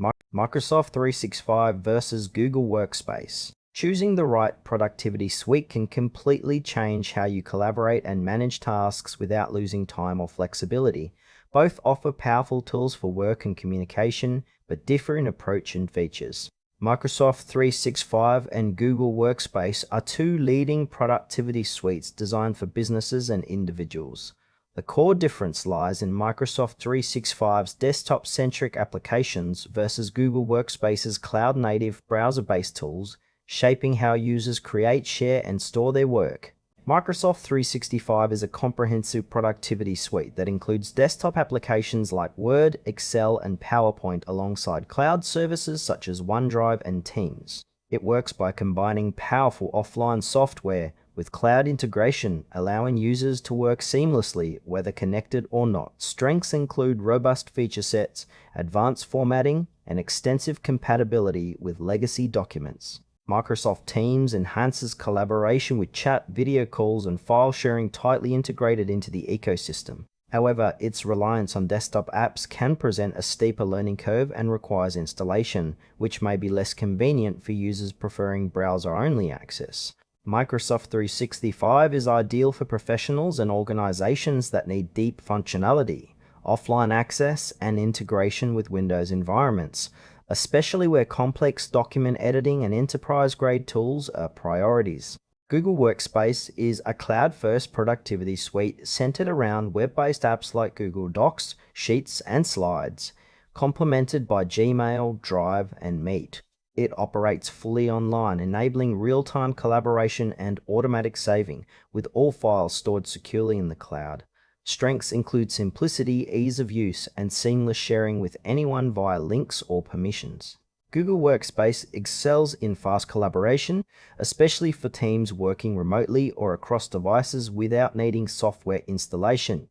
Microsoft 365 versus Google Workspace. Choosing the right productivity suite can completely change how you collaborate and manage tasks without losing time or flexibility. Both offer powerful tools for work and communication, but differ in approach and features. Microsoft 365 and Google Workspace are two leading productivity suites designed for businesses and individuals. The core difference lies in Microsoft 365's desktop-centric applications versus Google Workspace's cloud-native browser-based tools, shaping how users create, share, and store their work. Microsoft 365 is a comprehensive productivity suite that includes desktop applications like Word, Excel, and PowerPoint alongside cloud services such as OneDrive and Teams. It works by combining powerful offline software with cloud integration, allowing users to work seamlessly whether connected or not. Strengths include robust feature sets, advanced formatting, and extensive compatibility with legacy documents. Microsoft Teams enhances collaboration with chat, video calls, and file sharing tightly integrated into the ecosystem. However, its reliance on desktop apps can present a steeper learning curve and requires installation, which may be less convenient for users preferring browser-only access. Microsoft 365 is ideal for professionals and organizations that need deep functionality, offline access, and integration with Windows environments, especially where complex document editing and enterprise-grade tools are priorities. Google Workspace is a cloud-first productivity suite centered around web-based apps like Google Docs, Sheets, and Slides, complemented by Gmail, Drive, and Meet. It operates fully online, enabling real-time collaboration and automatic saving, with all files stored securely in the cloud. Strengths include simplicity, ease of use, and seamless sharing with anyone via links or permissions. Google Workspace excels in fast collaboration, especially for teams working remotely or across devices without needing software installation.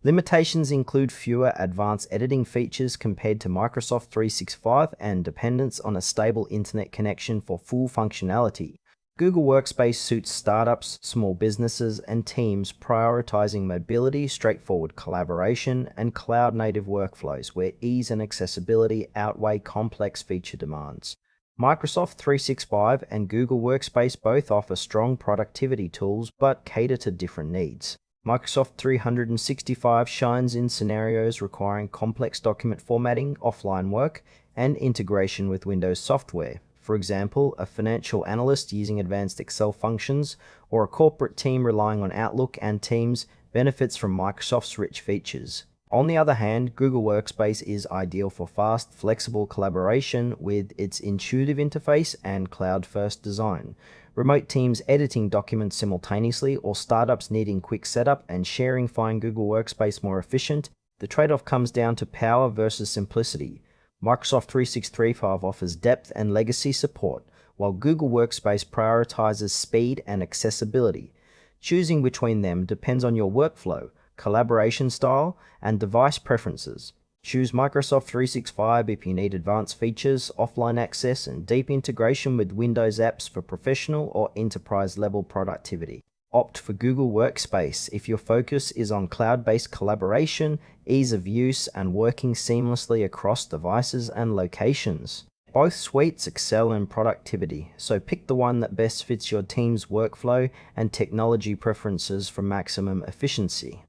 Limitations include fewer advanced editing features compared to Microsoft 365 and dependence on a stable internet connection for full functionality. Google Workspace suits startups, small businesses, and teams prioritizing mobility, straightforward collaboration, and cloud-native workflows where ease and accessibility outweigh complex feature demands. Microsoft 365 and Google Workspace both offer strong productivity tools but cater to different needs. Microsoft 365 shines in scenarios requiring complex document formatting, offline work, and integration with Windows software. For example, a financial analyst using advanced Excel functions or a corporate team relying on Outlook and Teams benefits from Microsoft's rich features. On the other hand, Google Workspace is ideal for fast, flexible collaboration with its intuitive interface and cloud-first design. Remote teams editing documents simultaneously or startups needing quick setup and sharing find Google Workspace more efficient. The trade-off comes down to power versus simplicity. Microsoft 365 offers depth and legacy support, while Google Workspace prioritizes speed and accessibility. Choosing between them depends on your workflow, collaboration style, and device preferences. Choose Microsoft 365 if you need advanced features, offline access, and deep integration with Windows apps for professional or enterprise-level productivity. Opt for Google Workspace if your focus is on cloud-based collaboration, ease of use, and working seamlessly across devices and locations. Both suites excel in productivity, so pick the one that best fits your team's workflow and technology preferences for maximum efficiency.